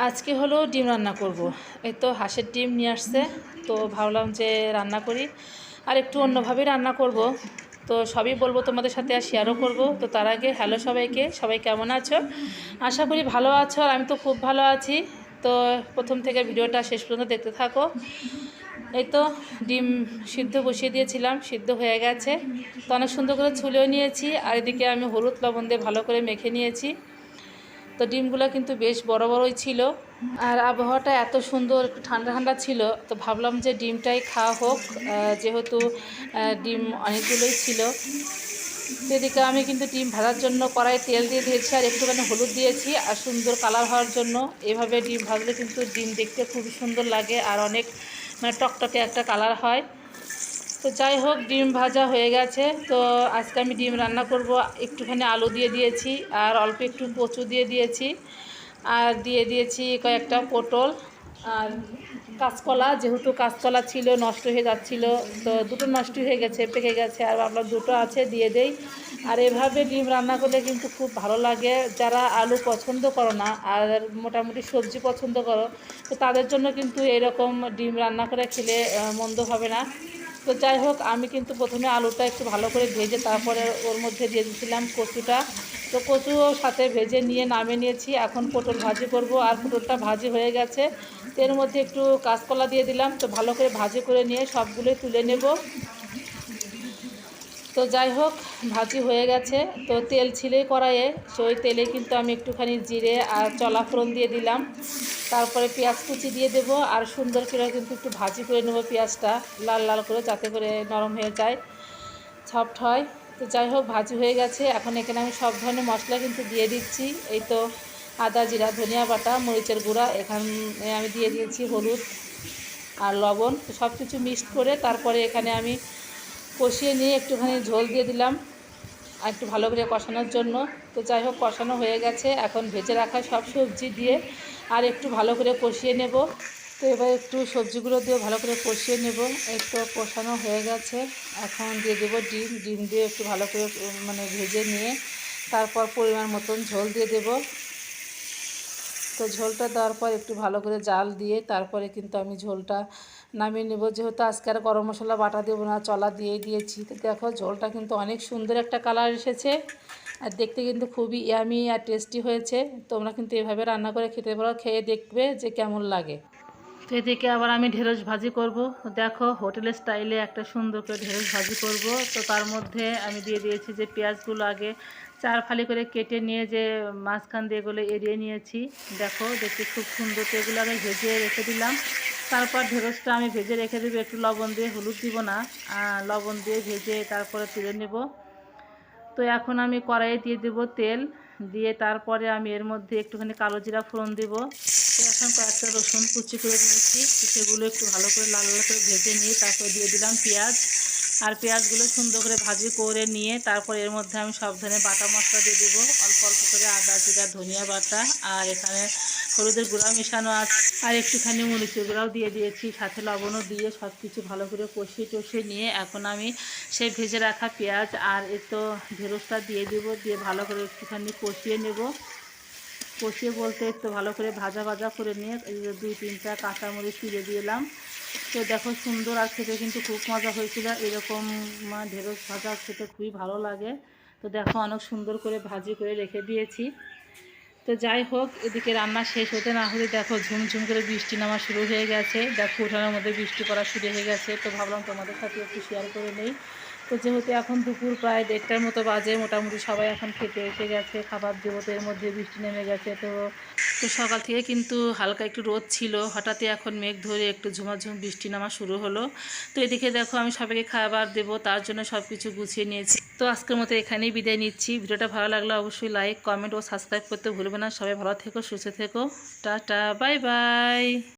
আজকে হলো ডিম রান্না করব। এই তো হাঁসের ডিম নিয়ে আসছে, তো ভাবলাম যে রান্না করি আর একটু অন্যভাবে রান্না করব। তো সবই বলবো তোমাদের সাথে আর শেয়ারও করব। তো তার আগে হ্যালো সবাইকে, সবাই কেমন আছো? আশা করি ভালো আছো, আর আমি তো খুব ভালো আছি। তো প্রথম থেকে ভিডিওটা শেষ পর্যন্ত দেখতে থাকো। এই তো ডিম সিদ্ধ বসিয়ে দিয়েছিলাম, সিদ্ধ হয়ে গেছে। তো অনেক সুন্দর করে ছুলেও নিয়েছি, আর এদিকে আমি হলুদ লবণ দিয়ে ভালো করে মেখে নিয়েছি। তো ডিমগুলো কিন্তু বেশ বড় বড়ই ছিল, আর আবহাওয়াটা এত সুন্দর, একটু ঠান্ডা ঠান্ডা ছিল। তো ভাবলাম যে ডিমটাই খাওয়া হোক, যেহেতু ডিম অনেকগুলোই ছিল। তো এদিকে আমি কিন্তু ডিম ভাজার জন্য কড়াই তেল দিয়ে দিয়েছি, আর একটুখানি হলুদ দিয়েছি, আর সুন্দর কালার হওয়ার জন্য। এভাবে ডিম ভাজলে কিন্তু ডিম দেখতে খুবই সুন্দর লাগে, আর অনেক টকটকে একটা কালার হয়। তো যাই হোক, ডিম ভাজা হয়ে গেছে। তো আজকে আমি ডিম রান্না করব। একটুখানি আলু দিয়ে দিয়েছি, আর অল্প একটু কচু দিয়ে দিয়েছি, আর দিয়ে দিয়েছি কয়েকটা পটল আর কাঁচকলা। যেহেতু কাঁচকলা ছিল, নষ্ট হয়ে যাচ্ছিল, তো দুটো নষ্ট হয়ে গেছে, পেকে গেছে, আর ভাবলাম দুটো আছে দিয়ে দেই। আর এভাবে ডিম রান্না করলে কিন্তু খুব ভালো লাগে। যারা আলু পছন্দ করো না আর মোটামুটি সবজি পছন্দ করো, তো তাদের জন্য কিন্তু এরকম ডিম রান্না করে খেলে মন্দ হবে না। তো যাই হোক, আমি কিন্তু প্রথমে আলুটা একটু ভালো করে ভেজে তারপরে ওর মধ্যে দিয়ে দিয়েছিলাম কচুটা। তো কচুও সাথে ভেজে নিয়ে নামিয়ে নিয়েছি। এখন পটল ভাজি করব, আর পটলটা ভাজি হয়ে গেছে। তো এর মধ্যে একটু কাঁচকলা দিয়ে দিলাম। তো ভালো করে ভাজি করে নিয়ে সবগুলোই তুলে নেব। তো যাই হোক, ভাজি হয়ে গেছে। তো তেল ছিলেই কড়াইয়ে, সেই তেলে কিন্তু আমি একটুখানি জিরে আর চলা ফোড়ন দিয়ে দিলাম। তারপরে পেঁয়াজ কুচি দিয়ে দেব, আর সুন্দর করে কিন্তু একটু ভাজি করে নেব পেঁয়াজটা, লাল লাল করে, যাতে করে নরম হয়ে যায়, সফট হয়। তো যাই হোক, ভাজি হয়ে গেছে। এখন এখানে আমি সব ধরনের মশলা কিন্তু দিয়ে দিচ্ছি। এই তো আদা, জিরা, ধনিয়া বাটা, মরিচের গুঁড়া, এখানে আমি দিয়ে দিয়েছি হলুদ আর লবণ। তো সব কিছু মিক্সড করে তারপরে এখানে আমি কষিয়ে নিয়ে একটুখানি ঝোল দিয়ে দিলাম, আর একটু ভালো করে কষানোর জন্য। তো যাই হোক, কষানো হয়ে গেছে। এখন ভেজে রাখা সব সবজি দিয়ে আর একটু ভালো করে কষিয়ে নেব। তো এবার একটু সবজিগুলো দিয়ে ভালো করে কষিয়ে নেব। এই তো কষানো হয়ে গেছে। এখন দিয়ে দেবো ডিম। ডিম দিয়ে একটু ভালো করে ভেজে নিয়ে তারপর পরিমাণ মতন ঝোল দিয়ে দেব। তো ঝোলটা দেওয়ার পর একটু ভালো করে জাল দিয়ে তারপরে কিন্তু আমি ঝোলটা নামিয়ে নেব। যেহেতু আজকে আর গরম মশলা বাটা দেবো না, চলা দিয়েই দিয়েছি। তো দেখো, ঝোলটা কিন্তু অনেক সুন্দর একটা কালার এসেছে, আর দেখতে কিন্তু খুবই ইয়ামি আর টেস্টি হয়েছে। তোমরা কিন্তু এভাবে রান্না করে খেতে পারো, খেয়ে দেখবে যে কেমন লাগে। তো এদিকে আবার আমি ঢেঁড়স ভাজি করব। দেখো, হোটেলের স্টাইলে একটা সুন্দর করে ঢেঁড়স ভাজি করব। তো তার মধ্যে আমি দিয়ে দিয়েছি যে পেঁয়াজগুলো আগে 4 ফালি করে কেটে নিয়ে যে মাঝখান দিয়ে এগুলো এড়িয়ে নিয়েছি। দেখো, দেখতে খুব সুন্দর। তো এগুলো আগে ভেজে রেখে দিলাম। তারপর ঢেঁড়সটা আমি ভেজে রেখে দেবো, একটু লবণ দিয়ে, হলুদ দিব না, লবণ দিয়ে ভেজে তারপরে তুলে নেব। তো এখন আমি কড়াইয়ে দিয়ে দেব তেল, দিয়ে তারপরে আমি এর মধ্যে একটুখানি কালো জিরা ফোড়ন দেব। তো এখন কয়েকটা রসুন কুচি করে নিয়েছি, সেগুলো একটু ভালো করে লাল লাল করে ভেজে নিয়ে তারপরে দিয়ে দিলাম পেঁয়াজ। আর পেঁয়াজগুলো সুন্দর করে ভাজি করে নিয়ে তারপর এর মধ্যে আমি সব ধরনের বাটা মশলা দিয়ে দেবো, অল্প অল্প করে আদা, জিরা, ধনিয়া বাটা, আর এখানে হলুদের গুঁড়া মেশানো আছে, আর একটুখানি মরিচের গুঁড়াও দিয়ে দিয়েছি, সাথে লবণও দিয়ে সব কিছু ভালো করে কষিয়ে টষিয়ে নিয়ে এখন আমি সেই ভেজে রাখা পেঁয়াজ আর তো ঢেঁড়সটা দিয়ে দেবো, দিয়ে ভালো করে একটুখানি কষিয়ে নেব। কষিয়ে বলতে একটু ভালো করে ভাজা ভাজা করে নিয়ে 2-3টা কাঁচামরিচ তুলে দিলাম। তো দেখো, সুন্দর, আর খেতে কিন্তু খুব মজা হয়েছিল। এরকম ঢেঁড়স ভাজা খেতে খুবই ভালো লাগে। তো দেখো, অনেক সুন্দর করে ভাজি করে রেখে দিয়েছি। তো যাই হোক, এদিকে রান্না শেষ হতে না হলে দেখো ঝুমঝুম করে বৃষ্টি নামা শুরু হয়ে গেছে। দেখো, উঠানের মধ্যে বৃষ্টি পড়া শুরু হয়ে গেছে। তো ভাবলাম তোমাদের সাথে একটু শেয়ার করে নেই। তো যেহেতু এখন দুপুর প্রায় 1:30টার মতো বাজে, মোটামুটি সবাই এখন খেতে এসে গেছে, খাবার দেবো। তো এর মধ্যে বৃষ্টি নেমে গেছে। তো তো সকাল থেকে কিন্তু হালকা একটু রোদ ছিল, হঠাৎই এখন মেঘ ধরে একটু ঝুমাঝুম বৃষ্টি নামা শুরু হলো। তো এদিকে দেখো, আমি সবাইকে খাবার দেবো, তার জন্য সব কিছু গুছিয়ে নিয়েছি। তো আজকের মতো এখানেই বিদায় নিচ্ছি। ভিডিওটা ভালো লাগলে অবশ্যই লাইক, কমেন্ট ও সাবস্ক্রাইব করতে ভুলবে না। সবাই ভালো থেকো, সুস্থ থেকো। Tata, bye bye.